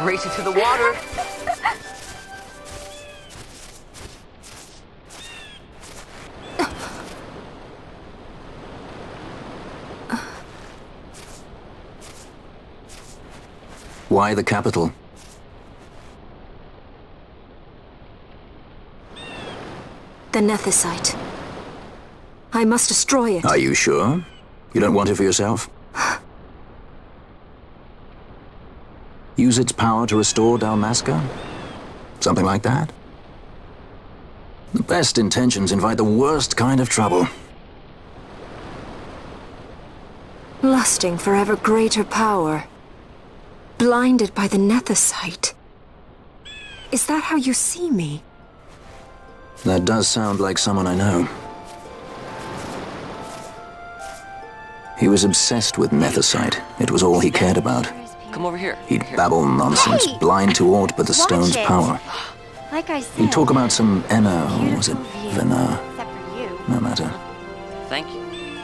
Race it to the water. Why the capital? The Nethasite. I must destroy it. Are you sure? You don't want it for yourself? Use its power to restore Dalmasca? Something like that? The best intentions invite the worst kind of trouble. Lusting for ever greater power. Blinded by the Nethasite. Is that how you see me? That does sound like someone I know. He was obsessed with Nethasite. It was all he cared about. Come over here. He'd babble nonsense, blind to aught but the stone's power. Like I said, He'd talk about some Enna, or was it Venna? except for you. No matter. Thank you.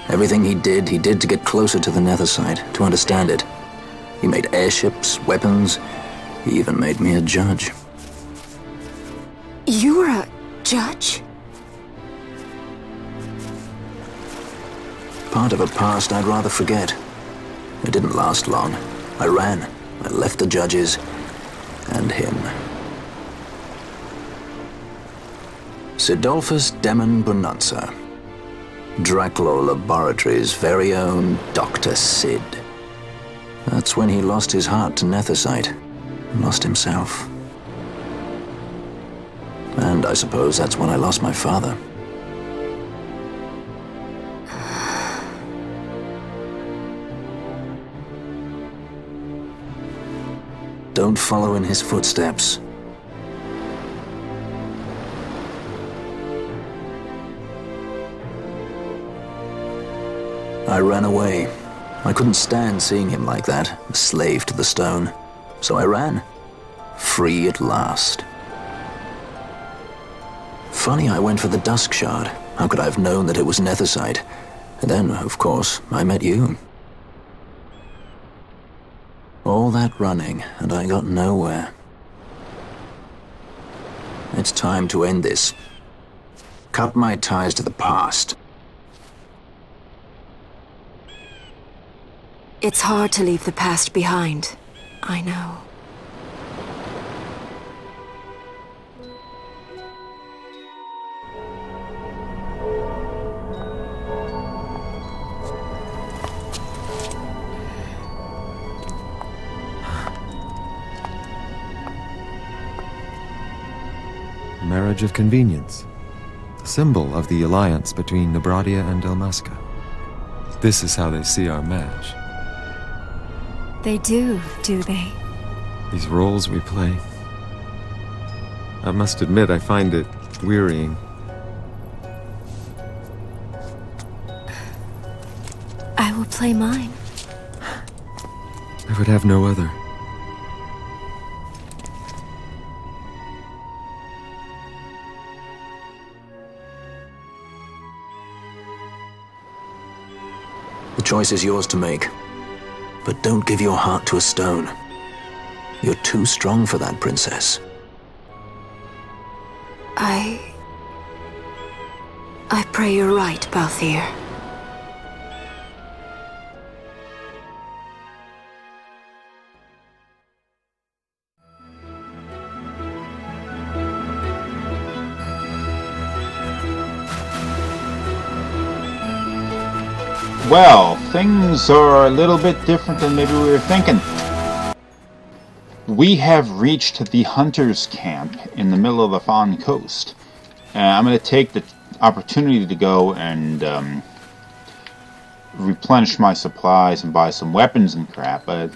Everything he did to get closer to the Nethasite, to understand it. He made airships, weapons. He even made me a judge. You were a judge? Part of a past I'd rather forget. It didn't last long. I ran. I left the judges and him. Sidolphus Demon Bonanza. Draculaur Laboratories' very own Dr. Cid. That's when he lost his heart to Nethasite. Lost himself. And I suppose that's when I lost my father. Don't follow in his footsteps. I ran away. I couldn't stand seeing him like that, a slave to the stone. So I ran. Free at last. Funny I went for the Dusk Shard. How could I have known that it was Nethasite? And then, of course, I met you. All that running, and I got nowhere. It's time to end this. Cut my ties to the past. It's hard to leave the past behind. I know. Marriage of convenience. Symbol of the alliance between Nebradia and Dalmasca. This is how they see our match. They do they? These roles we play. I must admit I find it wearying. I will play mine. I would have no other. The choice is yours to make. But don't give your heart to a stone. You're too strong for that, princess. I pray you're right, Balthear. Well, things are a little bit different than maybe we were thinking. We have reached the hunter's camp in the middle of the Fawn Coast. I'm going to take the opportunity to go and replenish my supplies and buy some weapons and crap, but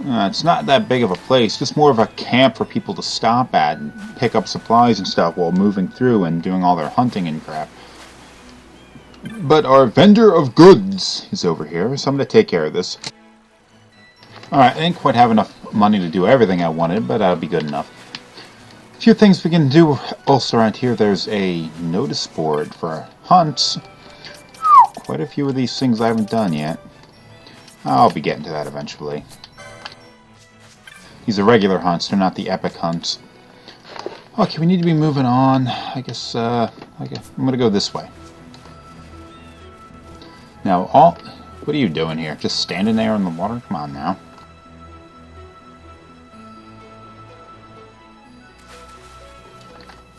it's not that big of a place, just more of a camp for people to stop at and pick up supplies and stuff while moving through and doing all their hunting and crap. But our vendor of goods is over here, so I'm going to take care of this. Alright, I didn't quite have enough money to do everything I wanted, but that'll be good enough. A few things we can do also around here. There's a notice board for hunts. Quite a few of these things I haven't done yet. I'll be getting to that eventually. These are regular hunts, they're not the epic hunts. Okay, we need to be moving on. I guess I'm gonna go this way. Now, what are you doing here? Just standing there in the water? Come on now.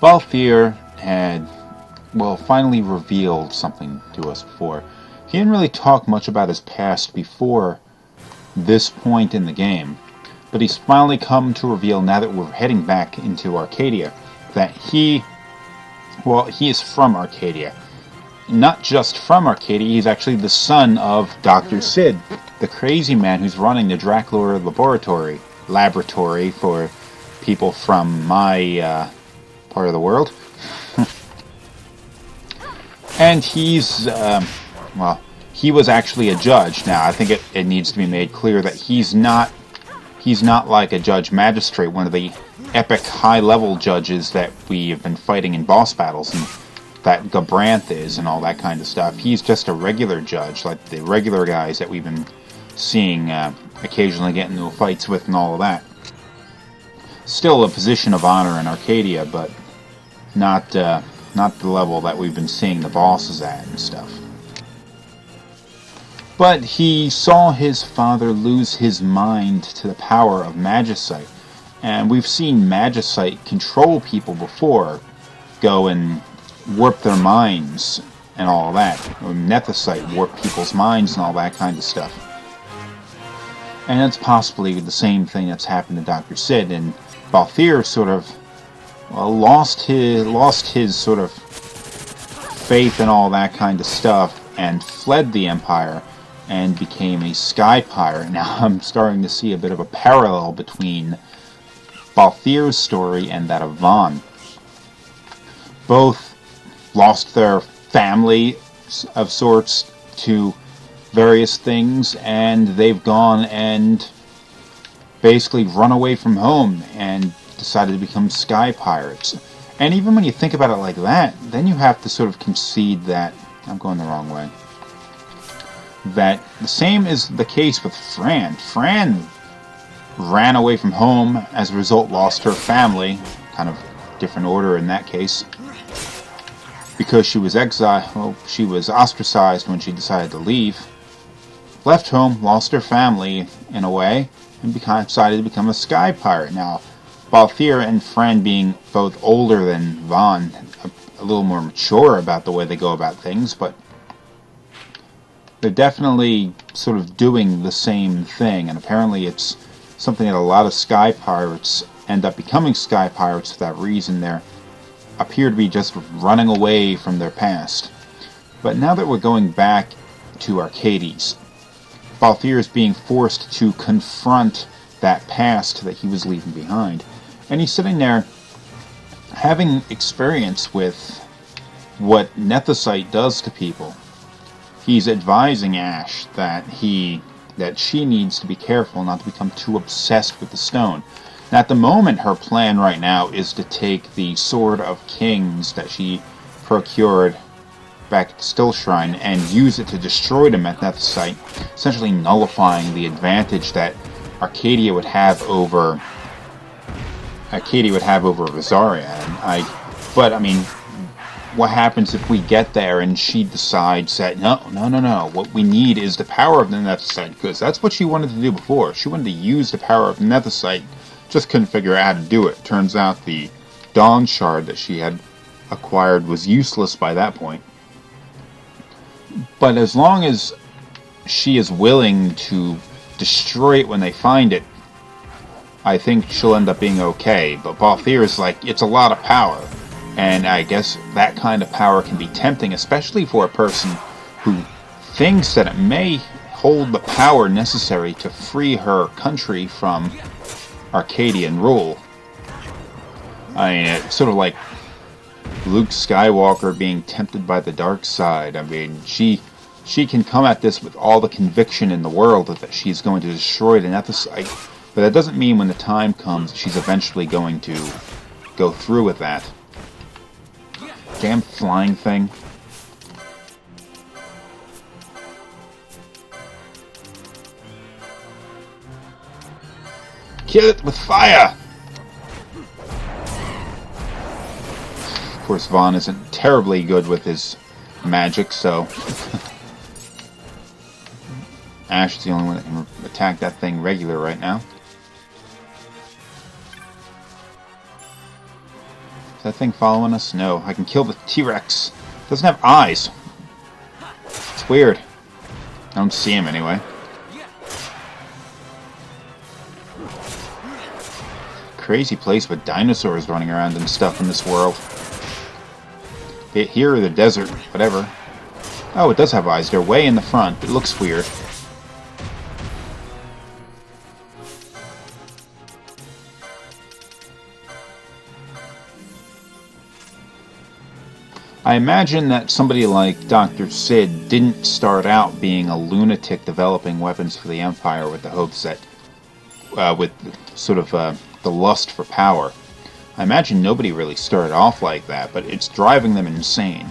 Balthear had, well, finally revealed something to us before. He didn't really talk much about his past before this point in the game, but he's finally come to reveal, now that we're heading back into Arcadia, that he is from Arcadia. Not just from Arcadia, he's actually the son of Dr. Cid, the crazy man who's running the Dracula laboratory for people from my part of the world. And he's, well, he was actually a judge. Now, I think it needs to be made clear that he's not like a judge magistrate, one of the epic high-level judges that we have been fighting in boss battles, and that Gabranth is, and all that kind of stuff. He's just a regular judge, like the regular guys that we've been seeing occasionally get into fights with and all of that. Still a position of honor in Arcadia, but not the level that we've been seeing the bosses at and stuff. But he saw his father lose his mind to the power of Magicite, and we've seen Magicite control people before, go and warp their minds and all that. Or Nethasite warp people's minds and all that kind of stuff. And it's possibly the same thing that's happened to Dr. Cid, and Balthear sort of, well, lost his sort of faith and all that kind of stuff and fled the Empire and became a sky pirate. Now I'm starting to see a bit of a parallel between Balthear's story and that of Vaughn. Both lost their family of sorts to various things, and they've gone and basically run away from home and decided to become sky pirates. And even when you think about it like that, then you have to sort of concede that, I'm going the wrong way, that the same is the case with Fran. Fran ran away from home, as a result lost her family, kind of different order in that case, because she was exiled, well, she was ostracized when she decided to leave, left home, lost her family in a way, and decided to become a sky pirate. Now, Balthear and Fran being both older than Vaughn, a little more mature about the way they go about things, but they're definitely sort of doing the same thing, and apparently it's something that a lot of sky pirates end up becoming sky pirates for that reason. They appear to be just running away from their past. But now that we're going back to Arcades, Balthear is being forced to confront that past that he was leaving behind. And he's sitting there having experience with what Nethasite does to people. He's advising Ashe that she needs to be careful not to become too obsessed with the stone. Now, at the moment, her plan right now is to take the Sword of Kings that she procured back at the Still Shrine and use it to destroy the Nethasite, essentially nullifying the advantage that Arcadia would have over Rosaria. But I mean, what happens if we get there and she decides that no, what we need is the power of the Nethasite, because that's what she wanted to do before. She wanted to use the power of the Nethasite, just couldn't figure out how to do it. Turns out the Dawn Shard that she had acquired was useless by that point. But as long as she is willing to destroy it when they find it, I think she'll end up being okay. But Balthear is like, it's a lot of power. And I guess that kind of power can be tempting, especially for a person who thinks that it may hold the power necessary to free her country from Arcadian rule. I mean, it's sort of like Luke Skywalker being tempted by the dark side. I mean, she can come at this with all the conviction in the world that she's going to destroy the Nethasite, but that doesn't mean when the time comes she's eventually going to go through with that. Damn flying thing. Kill it with fire! Of course, Vaughn isn't terribly good with his magic, so... Ashe is the only one that can attack that thing regular right now. Is that thing following us? No. I can kill the T-Rex. It doesn't have eyes. It's weird. I don't see him anyway. Crazy place with dinosaurs running around and stuff in this world. Here or the desert, whatever. Oh, it does have eyes. They're way in the front. It looks weird. I imagine that somebody like Dr. Cid didn't start out being a lunatic developing weapons for the Empire with the hopes that, with sort of the lust for power. I imagine nobody really started off like that, but it's driving them insane.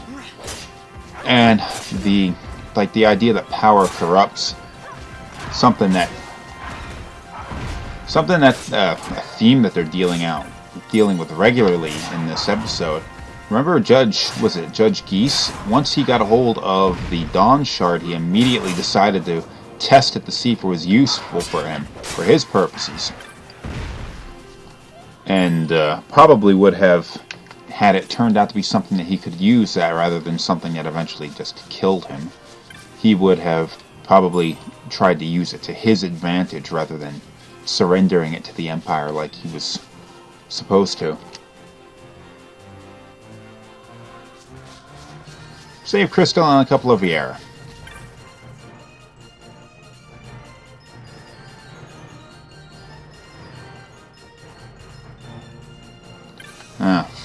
And the idea that power corrupts, something that a theme that they're dealing with regularly in this episode. Remember Judge Geese? Once he got a hold of the Dawn Shard, he immediately decided to test it to see if it was useful for him, for his purposes. And probably would have had it turned out to be something that he could use that rather than something that eventually just killed him. He would have probably tried to use it to his advantage rather than surrendering it to the Empire like he was supposed to. Save Crystal and a couple of Viera.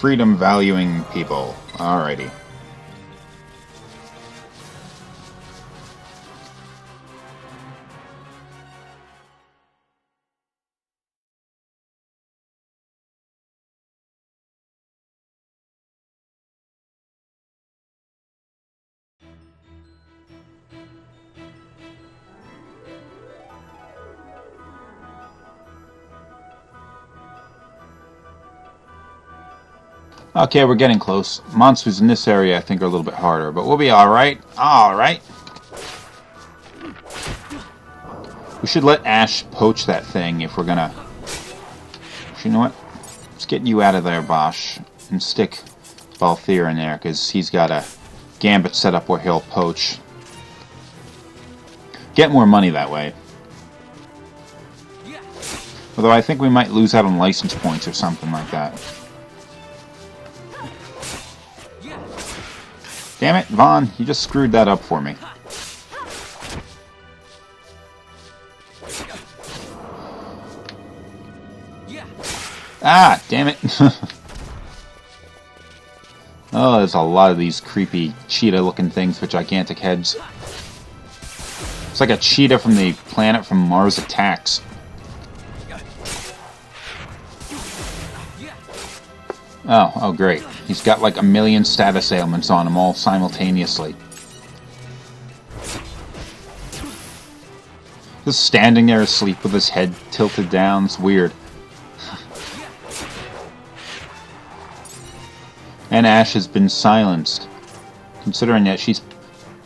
Freedom valuing people. Alrighty. Okay, we're getting close. Monsters in this area, I think, are a little bit harder, but we'll be alright. Alright. We should let Ashe poach that thing if we're gonna... You know what? Let's get you out of there, Bosch, and stick Balthear in there, because he's got a gambit set up where he'll poach. Get more money that way. Although I think we might lose out on license points or something like that. Damn it, Vaughn, you just screwed that up for me. Ah, damn it. Oh, there's a lot of these creepy cheetah-looking things with gigantic heads. It's like a cheetah from the planet from Mars Attacks. Oh, great. He's got like a million status ailments on him all simultaneously. Just standing there asleep with his head tilted down. It's weird. And Ashe has been silenced. Considering that she's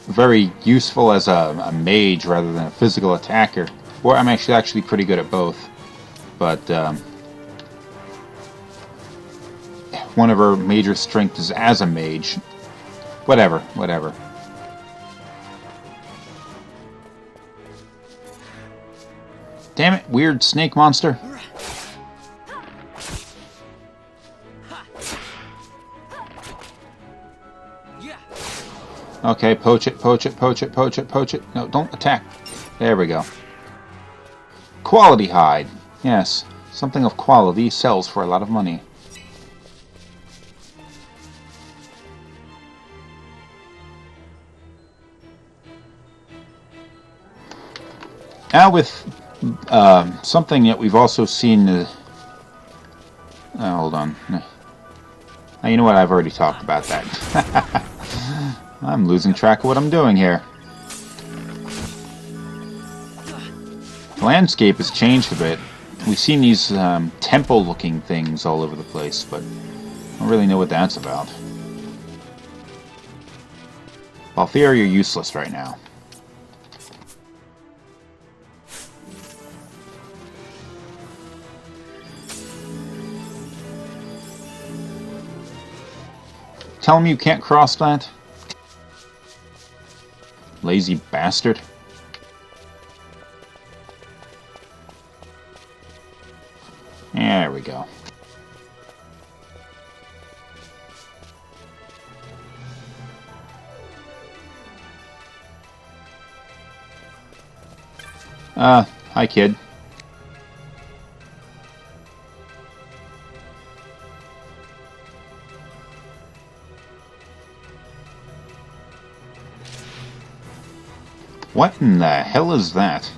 very useful as a mage rather than a physical attacker. Or I'm actually pretty good at both. But, one of her major strengths is as a mage. Whatever. Damn it, weird snake monster. Okay, poach it. No, don't attack. There we go. Quality hide. Yes, something of quality sells for a lot of money. Now with something that we've also seen... hold on. Now, you know what? I've already talked about that. I'm losing track of what I'm doing here. The landscape has changed a bit. we've seen these temple-looking things all over the place, but I don't really know what that's about. Balthear, you're useless right now. Tell him you can't cross that? Lazy bastard. There we go. Hi, kid. What in the hell is that?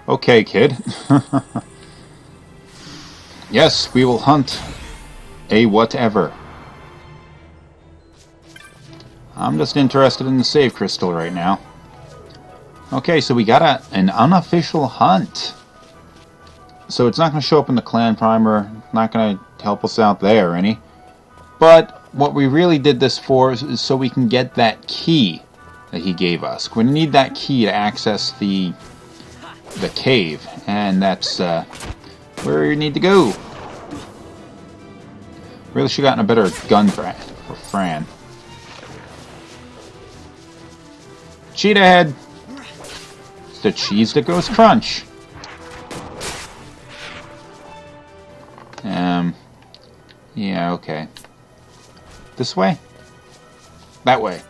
Okay, kid. Yes, we will hunt a whatever. I'm just interested in the save crystal right now. Okay, so we got an unofficial hunt. So it's not going to show up in the clan primer, not going to help us out there any. But what we really did this for is so we can get that key that he gave us. We need that key to access the cave, and that's where you need to go. Really should have gotten a better gun for Fran. Cheetah head. It's the cheese that goes crunch. Yeah, okay. This way? That way.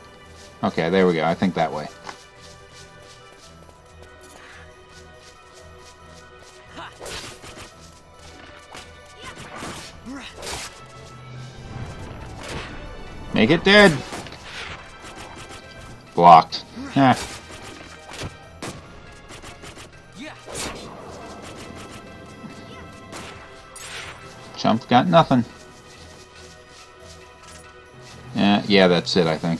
Okay, there we go. I think that way. Make it dead. Blocked. Heh. Chump got nothing. Yeah, that's it, I think.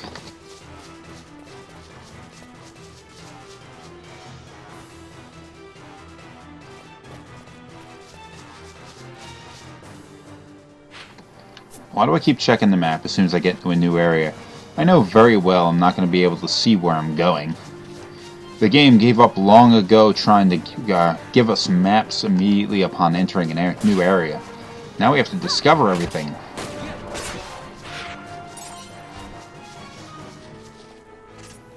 Why do I keep checking the map as soon as I get to a new area? I know very well I'm not going to be able to see where I'm going. The game gave up long ago trying to give us maps immediately upon entering a new area. Now we have to discover everything.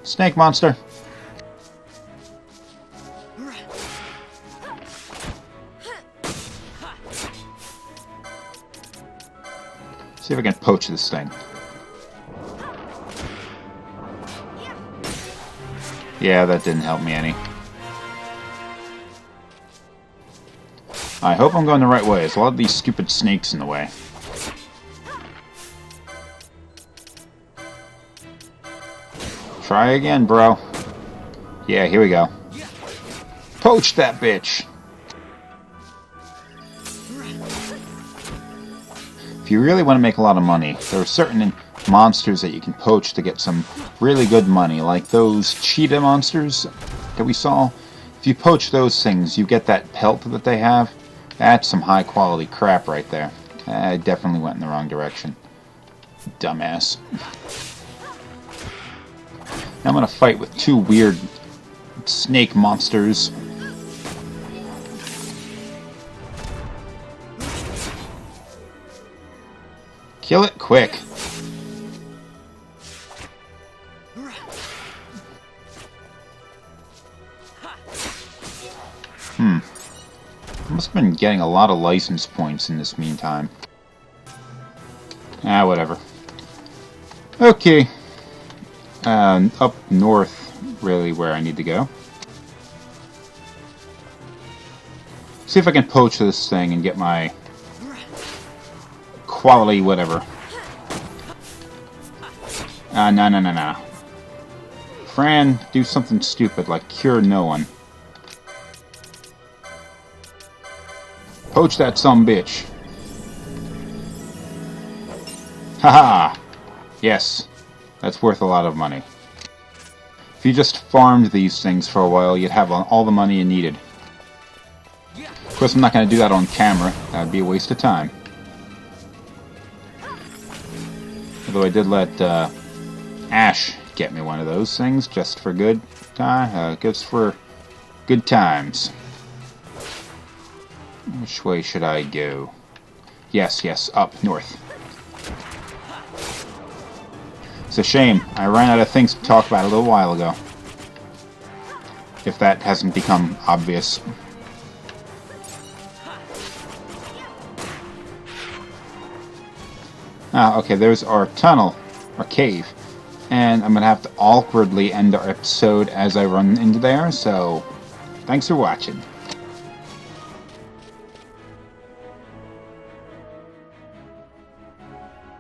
Snake monster. See if I can poach this thing. Yeah, that didn't help me any. I hope I'm going the right way. There's a lot of these stupid snakes in the way. Try again, bro. Yeah, here we go. Poach that bitch! If you really want to make a lot of money, there are certain monsters that you can poach to get some really good money, like those cheetah monsters that we saw. If you poach those things, you get that pelt that they have. That's some high quality crap right there. I definitely went in the wrong direction. Dumbass. Now I'm gonna fight with two weird snake monsters. Kill it quick. been getting a lot of license points in this meantime. Ah, whatever. Okay. Up north, really, where I need to go. See if I can poach this thing and get my quality whatever. No. Fran, do something stupid like cure no one. Poach that sumbitch. Haha! Yes, that's worth a lot of money. If you just farmed these things for a while, you'd have all the money you needed. Of course, I'm not going to do that on camera. That would be a waste of time. Although I did let Ashe get me one of those things, just for good time. Just for good times. Which way should I go? Yes, up north. It's a shame. I ran out of things to talk about a little while ago. If that hasn't become obvious. Ah, okay, there's our tunnel, our cave. And I'm going to have to awkwardly end our episode as I run into there, so thanks for watching.